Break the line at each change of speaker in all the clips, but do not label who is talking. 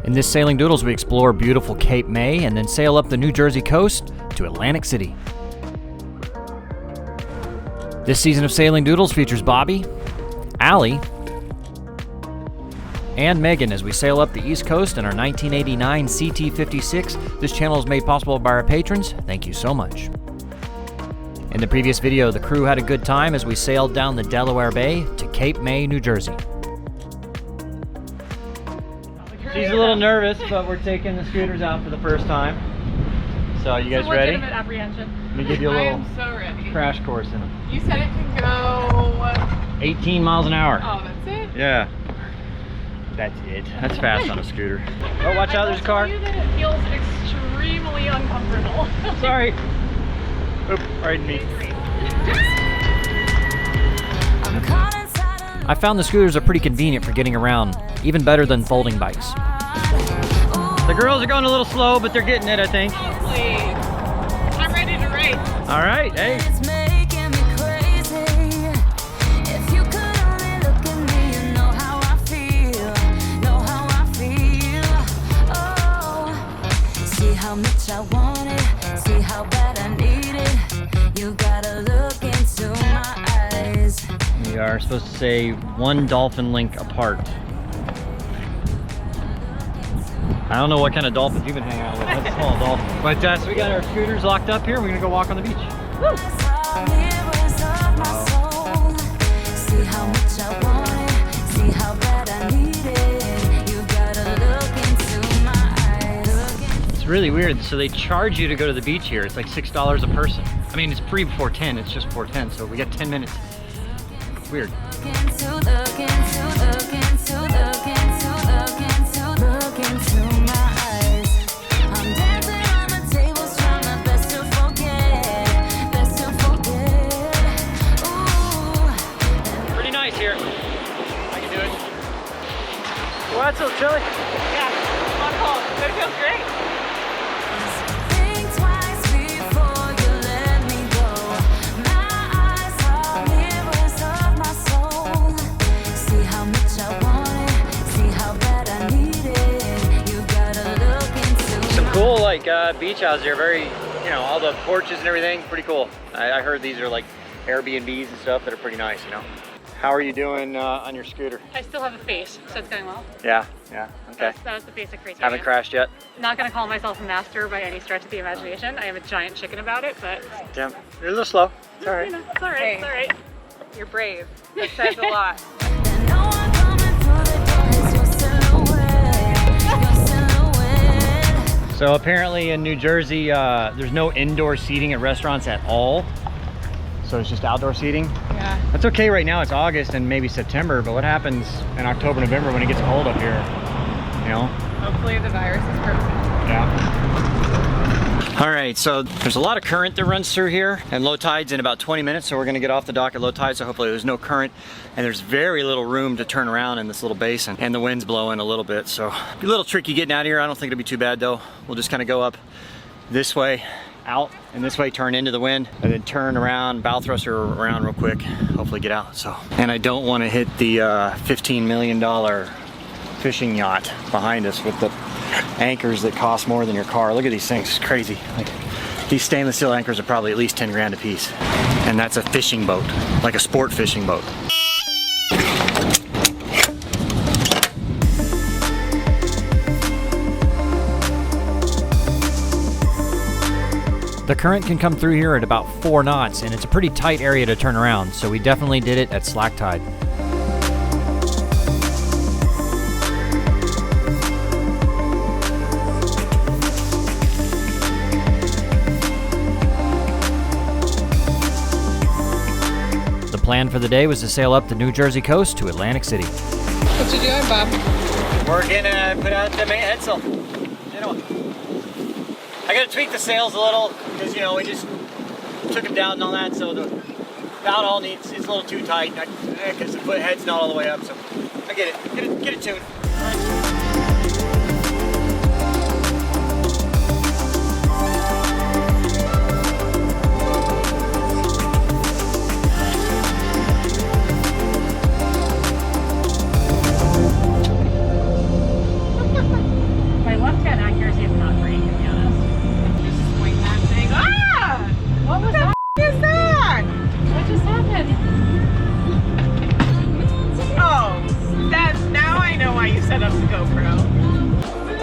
In this Sailing Doodles, we explore beautiful Cape May and then sail up the New Jersey coast to Atlantic City. This season of Sailing Doodles features Bobby, Allie, and Megan as we sail up the East Coast in our 1989 CT56. This channel is made possible by our patrons. Thank you so much. In the previous video, the crew had a good time as we sailed down the Delaware Bay to Cape May, New Jersey. She's a little nervous, but we're taking the scooters out for the first time. So you guys ready?
Legitimate apprehension.
Let me give you a little
so ready.
crash course in them.
You said it can go
18 miles an hour.
Oh, that's it?
Yeah. That's it. That's fast on a scooter. Oh, watch out, there's a car.
I will tell you that it feels extremely uncomfortable.
Sorry. Oop, right in me. I found the scooters are pretty convenient for getting around, even better than folding bikes. The girls are going a little slow, but they're getting it, I think.
Oh, please. I'm ready to race.
All right, hey.
How much I want it, see how bad I need it. You gotta look into my eyes.
We are supposed to say one dolphin link apart. I don't know what kind of dolphins you've been hanging out with. That's a small dolphin. But so we got our scooters locked up here. We're gonna go walk on the beach. Woo!
See how much I want it, see how bad I need it. You gotta look into my eyes.
It's really weird. So they charge you to go to the beach here. It's like $6 a person. I mean, it's pre 4:10. It's just 4:10, so we got 10 minutes. Weird. Pretty nice here. I can do it. Well, that's so chilly.
Yeah, not cold, but it feels great.
Cool, like beach houses here, very, you know, all the porches and everything, pretty cool. I heard these are like Airbnbs and stuff that are pretty nice, you know. How are you doing on your scooter?
I still have a face, so it's going well.
Yeah, okay.
That was the basic criteria.
Haven't crashed yet?
Not gonna call myself a master by any stretch of the imagination. I am a giant chicken about it, but
Damn, you're a little slow. It's all right.
you know, it's all right, it's all right.
You're brave. That says a lot.
So apparently in New Jersey, there's no indoor seating at restaurants at all. So it's just outdoor seating.
Yeah.
That's okay right now, it's August and maybe September, but what happens in October, November when it gets cold up here, you know?
Hopefully the virus is perfect.
Yeah. All right, so there's a lot of current that runs through here and low tide's in about 20 minutes. So we're gonna get off the dock at low tide. So hopefully there's no current and there's very little room to turn around in this little basin and the wind's blowing a little bit. So be a little tricky getting out of here. I don't think it'll be too bad though. We'll just kind of go up this way out and this way, turn into the wind and then turn around, bow thruster around real quick, hopefully get out. So, and I don't want to hit the $15 million fishing yacht behind us with the anchors that cost more than your car. Look at these things, it's crazy. Like, these stainless steel anchors are probably at least 10 grand a piece. And that's a fishing boat, like a sport fishing boat. The current can come through here at about 4 knots and it's a pretty tight area to turn around, so we definitely did it at slack tide. The plan for the day was to sail up the New Jersey coast to Atlantic City.
What you doing, Bob?
We're gonna put out the main headsail. You know, I gotta tweak the sails a little because, you know, we just took them down and all that, so the bow hull needs, it's a little too tight because the foot head's not all the way up, so I get it, get it tuned.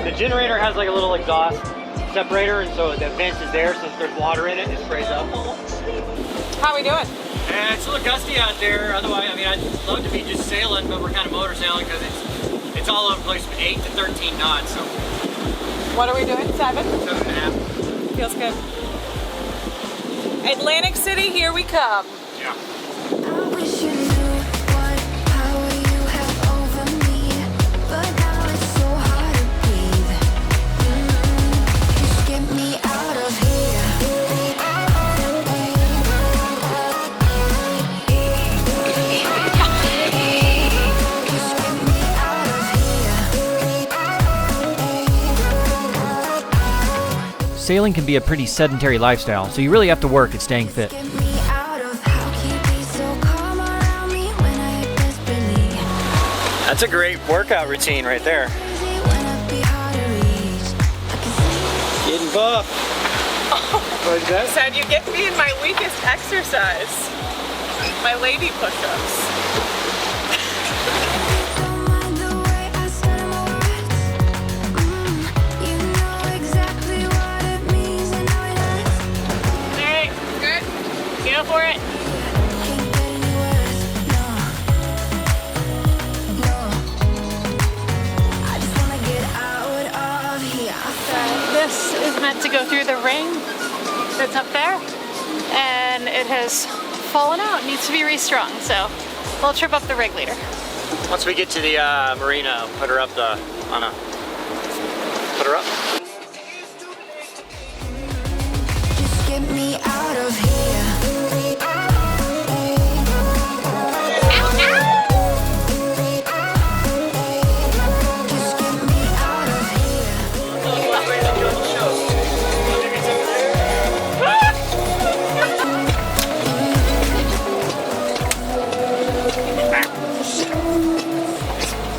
The generator has like a little exhaust separator, and so the vent is there, so if there's water in it, it sprays up.
How we doing?
And it's a little gusty out there. Otherwise, I mean, I'd love to be just sailing, but we're kind of motor sailing because it's all over the place from 8 to 13 knots. So
What are we doing? 7?
7.5.
Feels good. Atlantic City, here we come.
Yeah.
I wish you knew what power you have over me, but now it's so hard to breathe. Just get me out of here. Just get me out of here.
Sailing can be a pretty sedentary lifestyle, so you really have to work at staying fit.
Get me out of. How can you be so calm around me when I desperately
That's a great workout routine right there.
crazy when I be hard to reach? I can see.
Getting buff. What's that?
Said you get me in my weakest exercise. My lady push-ups.
Don't mind the way I say my words. You know exactly what it means and how it hurts.
Alright,
Good?
go for it.
Can't get any worse. No, no. I just wanna get out of here.
This is meant to go through the ring that's up there, and it has fallen out. It needs to be restrung, so we'll trip up the rig later.
Once we get to the marina, put her up put her up.
Just get me out of here. Just get me out of here.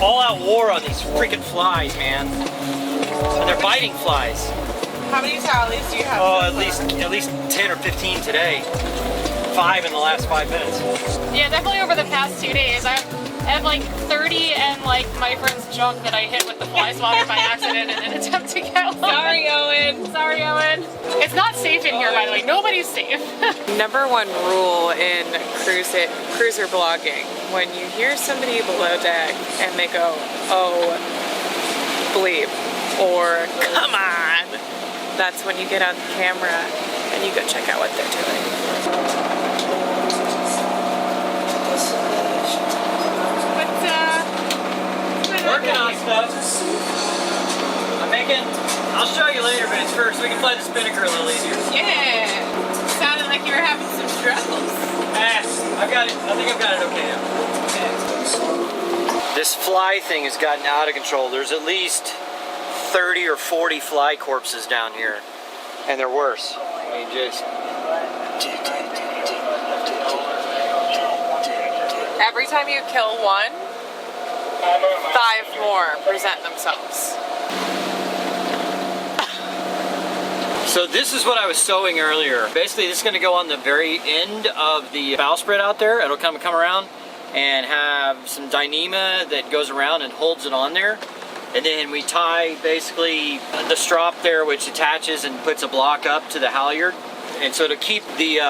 All out war on these freaking flies, man. And they're biting flies.
How many tallies do you have?
Oh, at least 10 or 15 today. 5 in the last 5 minutes.
Yeah, definitely over the past 2 days. I have like 30 and like my friend's junk that I hit with the fly swatter by accident in an attempt to get one.
Sorry, Owen.
Sorry, Owen. It's not safe in here, by the way. Nobody's safe.
Number one rule in cruiser blogging: when you hear somebody below deck and they go, "Oh, bleep," or "Come on," that's when you get out the camera and you go check out what they're doing.
Working on stuff. I'll show you later, but it's first. We can fly the spinnaker a little easier.
Yeah, sounded like you were having some struggles.
I've got it. I think I've got it okay now. This fly thing has gotten out of control. There's at least 30 or 40 fly corpses down here, and they're worse. I mean, just.
Every time you kill one, 5 more present themselves.
So this is what I was sewing earlier. Basically, this is going to go on the very end of the bowsprit out there. It'll come around and have some Dyneema that goes around and holds it on there. And then we tie basically the strop there, which attaches and puts a block up to the halyard. And so to keep the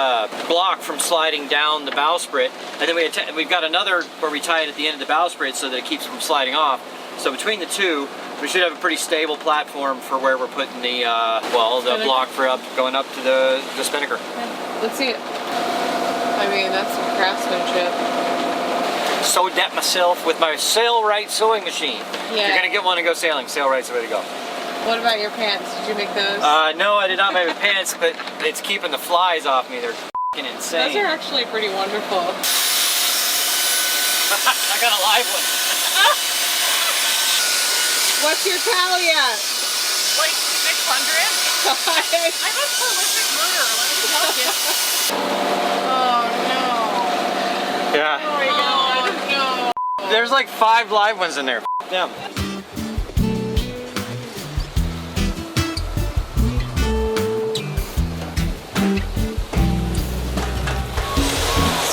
block from sliding down the bowsprit, and then we've got another where we tie it at the end of the bowsprit so that it keeps it from sliding off. So between the two, we should have a pretty stable platform for where we're putting the the block for going up to the spinnaker.
Let's see it. I mean, that's some craftsmanship.
Sewed that myself with my Sailrite sewing machine.
Yeah.
If you're gonna get one and go sailing, Sailrite's the way to go.
What about your pants? Did you make those?
No, I did not make my pants, but it's keeping the flies off me. They're f***ing insane.
Those are actually pretty wonderful.
I got a live one.
What's your tally at?
Like 600? I'm a prolific murderer, let me tell you.
Oh no.
Yeah.
Oh my god. No.
There's like 5 live ones in there. F them.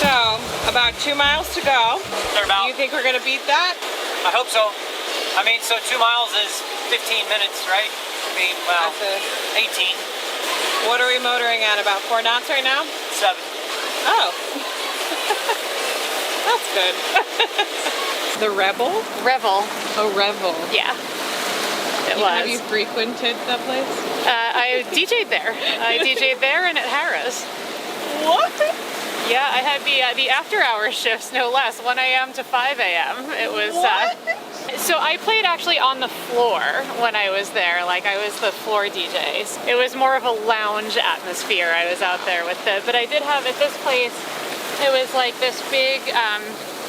So, about 2 miles to go.
They're about.
You think we're gonna beat that?
I hope so. I mean, so 2 miles is 15 minutes, right? I mean, well, 18.
What are we motoring at? About 4 knots right now?
7.
Oh. That's good. The Rebel?
Revel.
Oh, Revel.
Yeah. It was.
Have you frequented that place?
I DJ'd there. I DJ'd there and at Harrah's.
What?
Yeah, I had the after-hours shifts, no less, 1 a.m. to 5 a.m. It was. So I played actually on the floor when I was there. Like I was the floor DJs. It was more of a lounge atmosphere. I was out there with but I did have at this place. It was like this big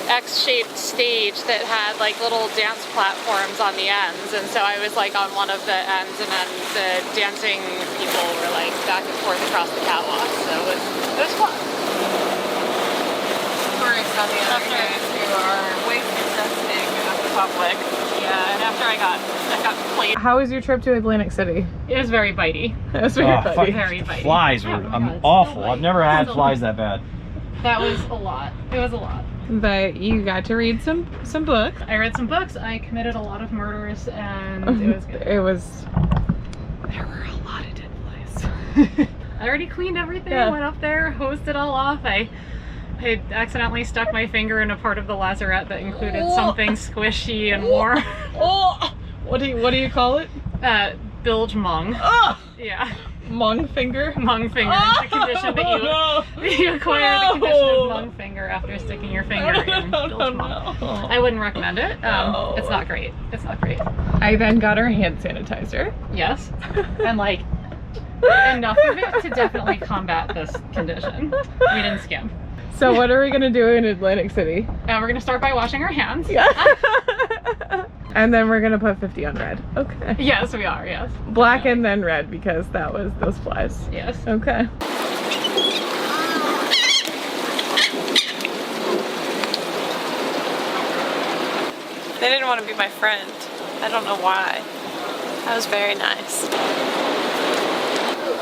X-shaped stage that had like little dance platforms on the ends, and so I was like on one of the ends, and then the dancing people were like back and forth across the catwalk. So it was fun.
Tourists on the other hand who are way disgusting at the public.
Yeah, and after I got played.
How was your trip to Atlantic City?
It was very bitey.
It was very bitey.
Very bitey.
Flies were awful. I've never had flies that bad.
That was a lot. It was a lot.
But you got to read some books.
I read some books. I committed a lot of murders, and it was good.
There were a lot of dead flies.
I already cleaned everything.
Yeah.
Went up there, hosed it all off. I accidentally stuck my finger in a part of the lazarette that included something squishy and warm.
Oh, what do you call it?
Bilge mung.
Oh,
Yeah.
mung finger.
Mung finger. It's the condition that you acquire the condition of mung finger after sticking your finger in bilge mung. I wouldn't recommend it. It's not great. It's not great.
I then got our hand sanitizer.
Yes. And like enough of it to definitely combat this condition. We didn't skimp.
So what are we gonna do in Atlantic City?
We're gonna start by washing our hands.
Yeah. And then we're gonna put 50 on red. Okay.
Yes, we are. Yes.
Black and then red because that was those flies.
Yes.
Okay.
They didn't want to be my friend. I don't know why. That was very nice.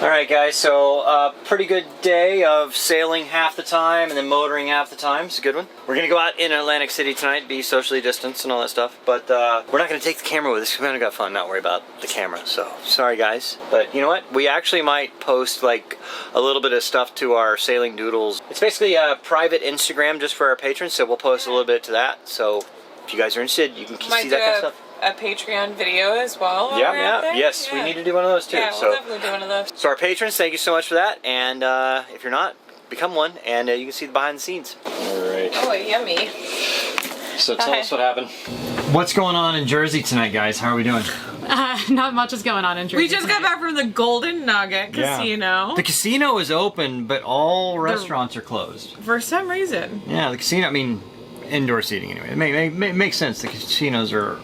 Alright guys, so pretty good day of sailing half the time and then motoring half the time. It's a good one. We're going to go out in Atlantic City tonight, be socially distanced and all that stuff, but we're not going to take the camera with us. We haven't got fun, not worry about the camera, so sorry guys. But you know what? We actually might post like a little bit of stuff to our Sailing Doodles. It's basically a private Instagram just for our patrons, so we'll post a little bit to that. So if you guys are interested, you can see that kind of stuff.
A Patreon video as well.
Yes, we need to do one of those too.
Yeah,
so,
we'll definitely do one of those.
So our patrons, thank you so much for that, and if you're not, become one, and you can see the behind the scenes. Alright.
Oh, yummy.
So tell us what happened. What's going on in Jersey tonight, guys? How are we doing?
Not much is going on in Jersey.
We just got back from the Golden Nugget Casino.
The casino is open, but all restaurants are closed.
For some reason.
Yeah, the casino, I mean, indoor seating anyway. It makes sense. The casinos are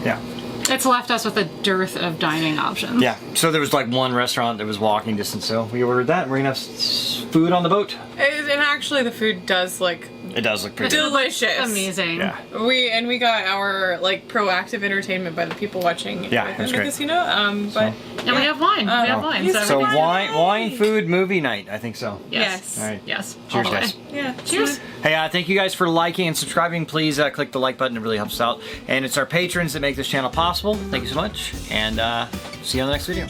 yeah.
It's left us with a dearth of dining options.
Yeah, so there was like one restaurant that was walking distance, so we ordered that. We're gonna have food on the boat.
And actually the food does look
It does look pretty good.
delicious.
Amazing.
Yeah.
We got our like proactive entertainment by the people watching
Yeah,
within
that's
the
great.
casino. But
And we have wine. We have wine.
So wine, food, movie night. I think so.
yes.
All right.
Yes.
Cheers,
all the way.
guys.
Yeah.
Cheers.
Hey, thank you guys for liking and subscribing. Please click the like button. It really helps us out. And it's our patrons that make this channel possible. Thank you so much. And see you on the next video.